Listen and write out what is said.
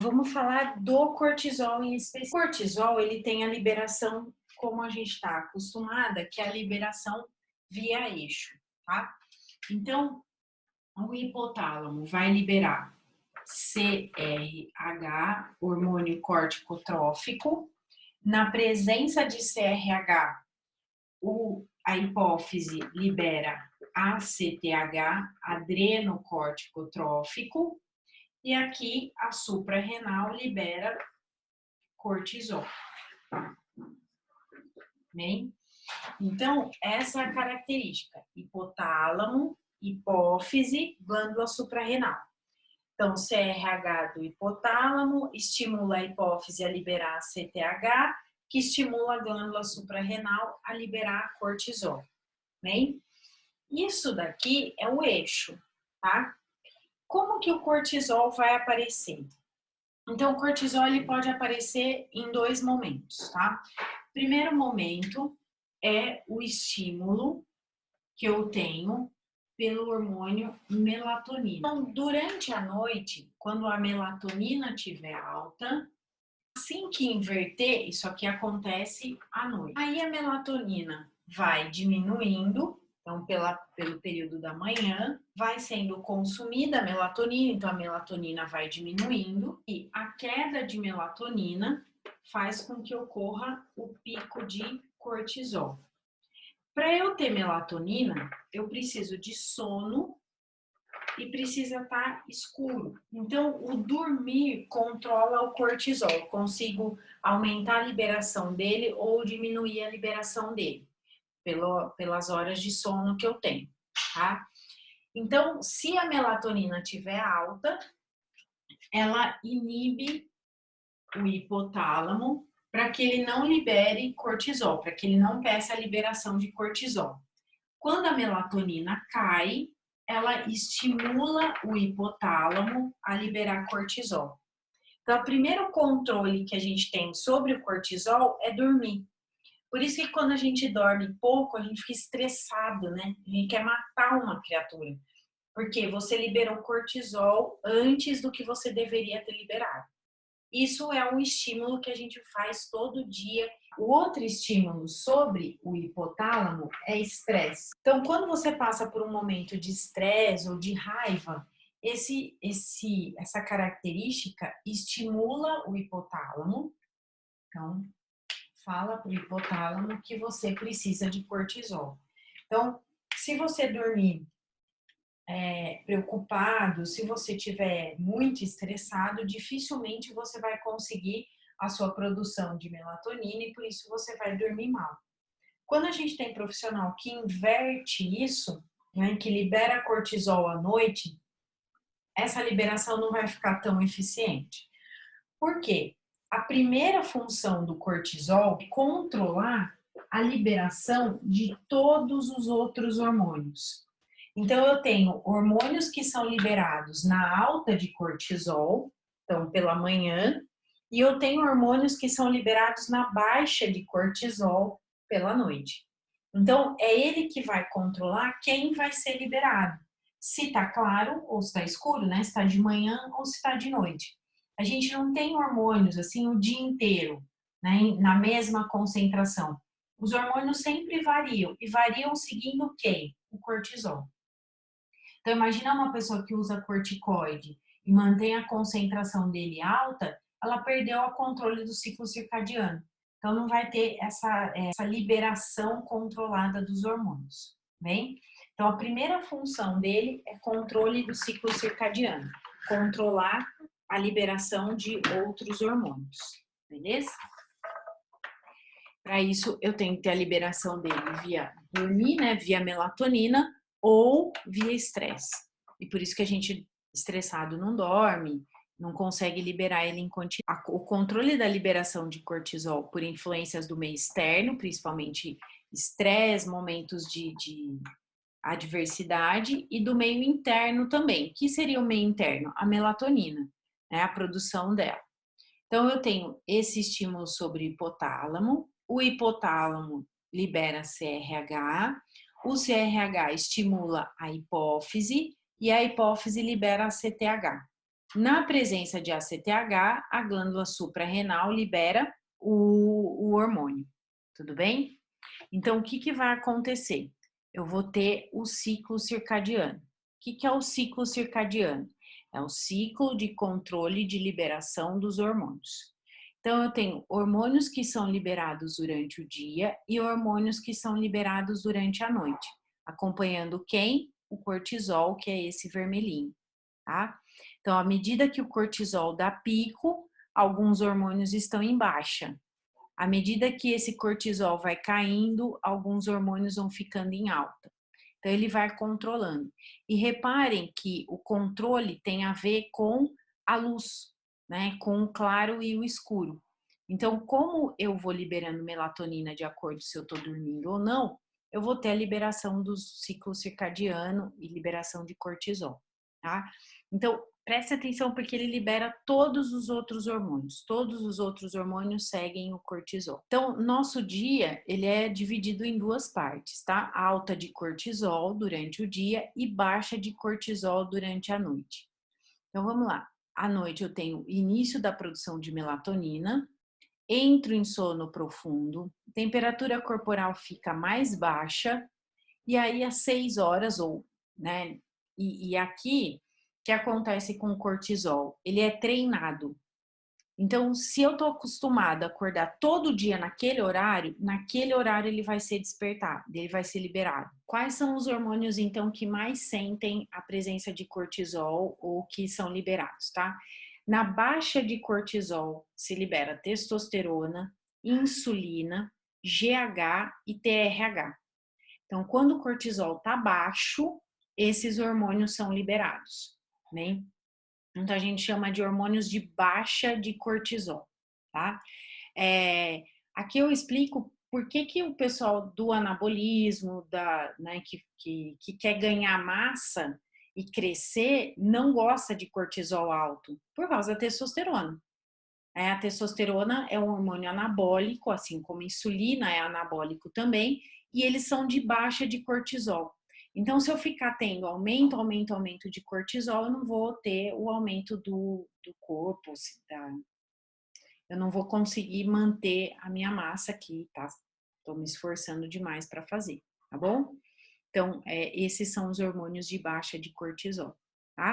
vamos falar do cortisol em específico. O cortisol, ele tem a liberação, como a gente está acostumada, que é a liberação via eixo, tá? Então, o hipotálamo vai liberar CRH, hormônio corticotrófico. Na presença de CRH, a hipófise libera ACTH, adrenocorticotrófico, e aqui a suprarrenal libera cortisol. Bem? Então, essa é a característica: hipotálamo, hipófise, glândula suprarrenal. Então, CRH do hipotálamo estimula a hipófise a liberar CTH, que estimula a glândula suprarrenal a liberar cortisol. Bem? Isso daqui é o eixo, tá? Como que o cortisol vai aparecer? Então, o cortisol ele pode aparecer em dois momentos, tá? Primeiro momento é o estímulo que eu tenho pelo hormônio melatonina. Então, durante a noite, quando a melatonina estiver alta, assim que inverter, isso aqui acontece à noite. Aí a melatonina vai diminuindo, então pelo período da manhã, vai sendo consumida a melatonina, então a melatonina vai diminuindo e a queda de melatonina faz com que ocorra o pico de cortisol. Para eu ter melatonina, eu preciso de sono e precisa estar escuro. Então, o dormir controla o cortisol. Eu consigo aumentar a liberação dele ou diminuir a liberação dele pelas horas de sono que eu tenho, tá? Então, se a melatonina estiver alta, ela inibe o hipotálamo para que ele não libere cortisol, para que ele não peça a liberação de cortisol. Quando a melatonina cai, ela estimula o hipotálamo a liberar cortisol. Então, o primeiro controle que a gente tem sobre o cortisol é dormir. Por isso que quando a gente dorme pouco, a gente fica estressado, né? A gente quer matar uma criatura. Porque você liberou cortisol antes do que você deveria ter liberado. Isso é um estímulo que a gente faz todo dia. O outro estímulo sobre o hipotálamo é estresse. Então, quando você passa por um momento de estresse ou de raiva, essa característica estimula o hipotálamo. Então, fala para o hipotálamo que você precisa de cortisol. Então, se você dormir preocupado, se você estiver muito estressado, dificilmente você vai conseguir a sua produção de melatonina e por isso você vai dormir mal. Quando a gente tem profissional que inverte isso, né, que libera cortisol à noite, essa liberação não vai ficar tão eficiente. Por quê? A primeira função do cortisol é controlar a liberação de todos os outros hormônios. Então, eu tenho hormônios que são liberados na alta de cortisol, então pela manhã, e eu tenho hormônios que são liberados na baixa de cortisol pela noite. Então, é ele que vai controlar quem vai ser liberado. Se tá claro ou se tá escuro, né? Se tá de manhã ou se tá de noite. A gente não tem hormônios assim o dia inteiro, né? Na mesma concentração. Os hormônios sempre variam e variam seguindo quem? O cortisol. Então, imagina uma pessoa que usa corticoide e mantém a concentração dele alta, ela perdeu o controle do ciclo circadiano. Então, não vai ter essa liberação controlada dos hormônios, bem? Então, a primeira função dele é controle do ciclo circadiano, controlar a liberação de outros hormônios, beleza? Para isso, eu tenho que ter a liberação dele via dormir, né, via melatonina ou via estresse. E por isso que a gente, estressado, não dorme, não consegue liberar ele em quantidade. O controle da liberação de cortisol por influências do meio externo, principalmente estresse, momentos de adversidade, e do meio interno também. O que seria o meio interno? A melatonina, né, a produção dela. Então, eu tenho esse estímulo sobre o hipotálamo libera CRH, o CRH estimula a hipófise e a hipófise libera a CTH. Na presença de ACTH, a glândula suprarrenal libera o hormônio, tudo bem? Então, o que, que vai acontecer? Eu vou ter o ciclo circadiano. O que, que é o ciclo circadiano? É o ciclo de controle de liberação dos hormônios. Então, eu tenho hormônios que são liberados durante o dia e hormônios que são liberados durante a noite, acompanhando quem? O cortisol, que é esse vermelhinho, tá? Então, à medida que o cortisol dá pico, alguns hormônios estão em baixa. À medida que esse cortisol vai caindo, alguns hormônios vão ficando em alta. Então, ele vai controlando. E reparem que o controle tem a ver com a luz, né? Com o claro e o escuro. Então, como eu vou liberando melatonina de acordo se eu estou dormindo ou não, eu vou ter a liberação do ciclo circadiano e liberação de cortisol, tá? Então, preste atenção porque ele libera todos os outros hormônios seguem o cortisol. Então, nosso dia, ele é dividido em duas partes, tá? Alta de cortisol durante o dia e baixa de cortisol durante a noite. Então, vamos lá. À noite eu tenho início da produção de melatonina, entro em sono profundo, temperatura corporal fica mais baixa, e aí às 6 horas, né? E aqui, o que acontece com o cortisol? Ele é treinado. Então, se eu estou acostumada a acordar todo dia naquele horário ele vai ser despertado, ele vai ser liberado. Quais são os hormônios, então, que mais sentem a presença de cortisol ou que são liberados, tá? Na baixa de cortisol se libera testosterona, insulina, GH e TRH. Então, quando o cortisol está baixo, esses hormônios são liberados, né? Então, a gente chama de hormônios de baixa de cortisol, tá? Aqui eu explico por que, que o pessoal do anabolismo, né, que quer ganhar massa e crescer, não gosta de cortisol alto, por causa da testosterona. A testosterona é um hormônio anabólico, assim como a insulina é anabólico também, e eles são de baixa de cortisol. Então, se eu ficar tendo aumento de cortisol, eu não vou ter o aumento do corpo, eu não vou conseguir manter a minha massa aqui, tá? Estou me esforçando demais para fazer, tá bom? Então, esses são os hormônios de baixa de cortisol.